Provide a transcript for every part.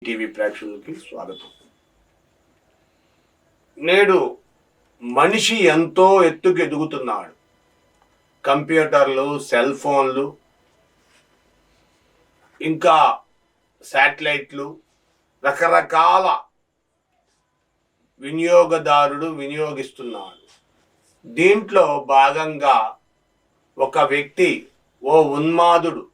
TV ప్రేక్షకులకి స్వాగతం. నేడు మనిషి ఎంతో ఎత్తుకు ఎదుగుతున్నాడు. కంప్యూటర్లు, సెల్ ఫోన్లు, ఇంకా శాటిలైట్లు, రకరకాల వినియోగదారుడు వినియోగిస్తున్నాడు. దీంట్లో భాగంగా ఒక వ్యక్తి ఓ ఉన్మాదుడు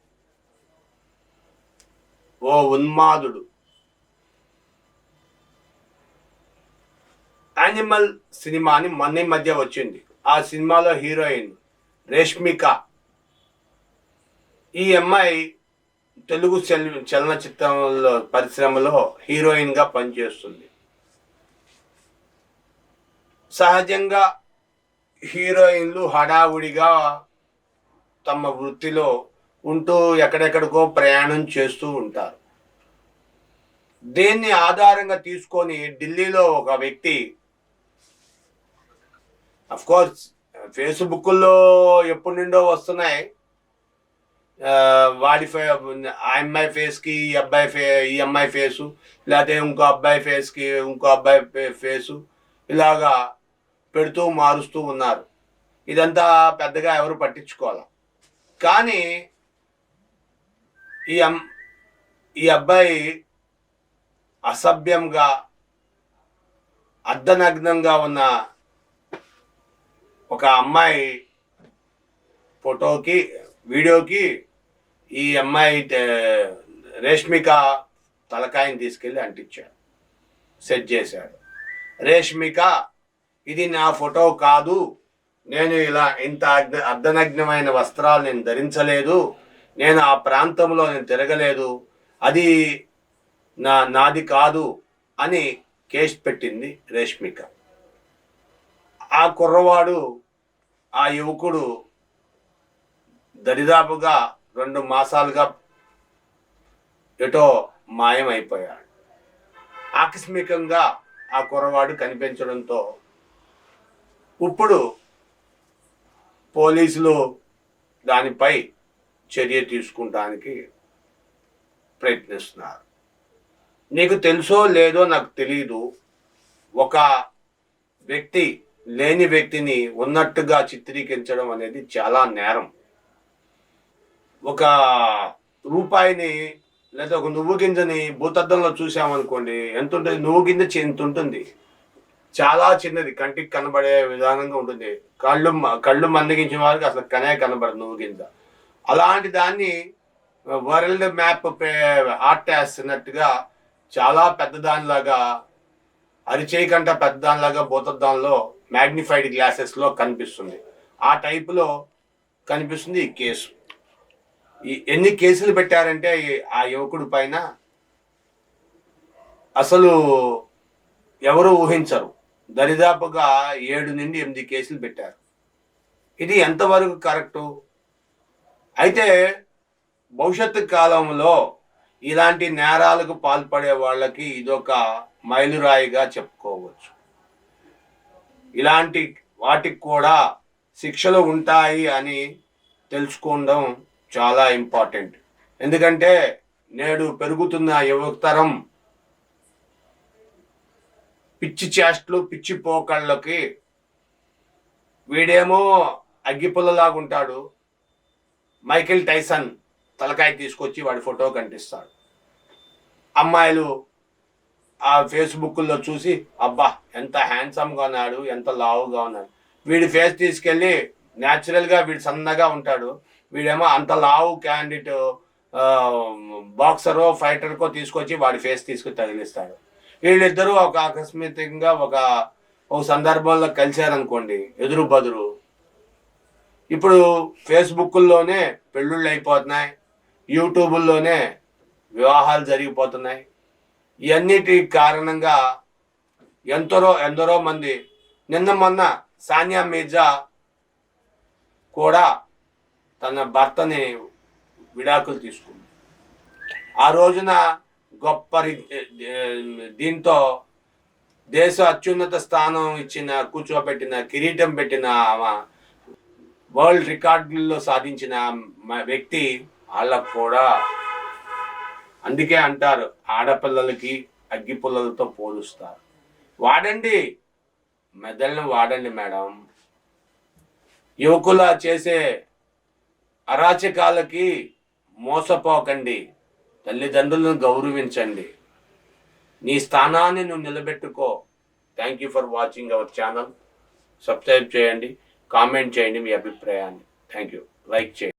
యానిమల్ సినిమాని మొన్న మధ్య వచ్చింది. ఆ సినిమాలో హీరోయిన్ రేష్మిక. ఈ అమ్మాయి తెలుగు చలనచిత్రంలో పరిశ్రమలో హీరోయిన్గా పనిచేస్తుంది. సహజంగా హీరోయిన్లు హడావుడిగా తమ వృత్తిలో ఉంటూ ఎక్కడెక్కడికో ప్రయాణం చేస్తూ ఉంటారు. దీన్ని ఆధారంగా తీసుకొని ఢిల్లీలో ఒక వ్యక్తి, అఫ్కోర్స్ ఫేస్బుక్లో ఎప్పటి నుండో వస్తున్నాయి, వాడి అమ్మాయి ఫేస్కి ఈ అమ్మాయి ఫేసు, లేకపోతే ఇంకో అబ్బాయి ఫేస్కి ఇంకో అబ్బాయి ఫేసు, ఇలాగా పెడుతూ మారుస్తూ ఉన్నారు. ఇదంతా పెద్దగా ఎవరు పట్టించుకోవాలి. కానీ ఈ అబ్బాయి అసభ్యంగా అర్ధనగ్నంగా ఉన్న ఒక అమ్మాయి వీడియోకి ఈ అమ్మాయి రేష్మిక తలకాయని తీసుకెళ్ళి అంటించాడు, సెట్ చేశాడు. రేష్మిక, ఇది నా ఫోటో కాదు, నేను ఇంత అర్ధనగ్నమైన వస్త్రాలు నేను ధరించలేదు, నేను ఆ ప్రాంతంలో నేను తిరగలేదు, అది నాది కాదు అని కేసు పెట్టింది రేష్మిక. ఆ కుర్రవాడు, ఆ యువకుడు దరిదాపుగా 2 మాసాలుగా ఎటో మాయమైపోయాడు. ఆకస్మికంగా ఆ కుర్రవాడు కనిపించడంతో ఇప్పుడు పోలీసులు దానిపై చర్య తీసుకుంటానికి ప్రయత్నిస్తున్నారు. నీకు తెలుసో లేదో నాకు తెలియదు, ఒక వ్యక్తి లేని వ్యక్తిని ఉన్నట్టుగా చిత్రీకరించడం అనేది చాలా నేరం. ఒక రూపాయిని లేదా ఒక నువ్వు గింజని భూతద్దంలో చూసామనుకోండి, ఎంత ఉంటుంది? నువ్వు గింజ ఎంత ఉంటుంది? చాలా చిన్నది, కంటికి కనబడే విధానంగా ఉంటుంది. కళ్ళు మందగించిన వారికి అసలు కనబడదు నువ్వు గింజ. అలాంటి దాన్ని వరల్డ్ మ్యాప్ ఆర్ట్ వేస్తున్నట్టుగా చాలా పెద్దదానిలాగా, అరిచేయి కంట పెద్దదానిలాగా భూతద్దంలో మ్యాగ్నిఫైడ్ గ్లాసెస్లో కనిపిస్తుంది. ఆ టైపులో కనిపిస్తుంది ఈ కేసు. ఎన్ని కేసులు పెట్టారంటే ఆ యువకుడి పైన అసలు ఎవరు ఊహించరు. దరిదాపుగా 7 నుండి 8 కేసులు పెట్టారు. ఇది ఎంతవరకు కరెక్టు? అయితే భవిష్యత్తు కాలంలో ఇలాంటి నేరాలకు పాల్పడే వాళ్ళకి ఇదొక మైలురాయిగా చెప్పుకోవచ్చు. ఇలాంటి వాటికి కూడా శిక్షలు ఉంటాయి అని తెలుసుకోవడం చాలా ఇంపార్టెంట్. ఎందుకంటే నేడు పెరుగుతున్న యువతరం పిచ్చి చేష్టలు, పిచ్చి పోకళ్ళకి, వీడేమో అగ్గిపుల్లలాగా ఉంటాడు, మైకేల్ టైసన్ తలకాయ తీసుకొచ్చి వాడి ఫోటో కంటిస్తాడు. అమ్మాయిలు ఆ ఫేస్బుక్లో చూసి, అబ్బా ఎంత హ్యాండ్సమ్గా ఉన్నాడు, ఎంత లావుగా ఉన్నాడు, వీడి ఫేస్ తీసుకెళ్ళి న్యాచురల్గా వీడు సన్నగా ఉంటాడు, వీడేమో అంత లావు క్యాండిడేట్ బాక్సరో ఫైటర్కో తీసుకొచ్చి వాడి ఫేస్ తీసుకొని తగిలిస్తాడు. వీళ్ళిద్దరూ ఒక ఆకస్మికంగా ఒక సందర్భంలో కలిశారనుకోండి, ఎదురు బదురు, ఇప్పుడు ఫేస్బుక్లోనే పెళ్ళిళ్ళు అయిపోతున్నాయి, యూట్యూబుల్లోనే వివాహాలు జరిగిపోతున్నాయి. ఇవన్నిటి కారణంగా ఎందరో మంది, మొన్న సానియా మీర్జా కూడా తన భర్తని విడాకులు తీసుకుంది. ఆ రోజున గొప్ప దీంతో దేశ అత్యున్నత స్థానం కూర్చోబెట్టిన, కిరీటం పెట్టిన, వరల్డ్ రికార్డుల్లో సాధించిన వ్యక్తి వాళ్ళకు కూడా అందుకే అంటారు ఆడపిల్లలకి అగ్గి పుల్లలతో పోలుస్తారు. వాడండి, మెదళ్ళను వాడండి మేడం. యువకుల చేసే అరాచకాలకి మోసపోకండి. తల్లిదండ్రులను గౌరవించండి. నీ స్థానాన్ని నువ్వు నిలబెట్టుకో. Thank you for watching our channel. Subscribe చేయండి, కామెంట్ చేయండి మీ అభిప్రాయాన్ని. Thank you. లైక్ చేయండి.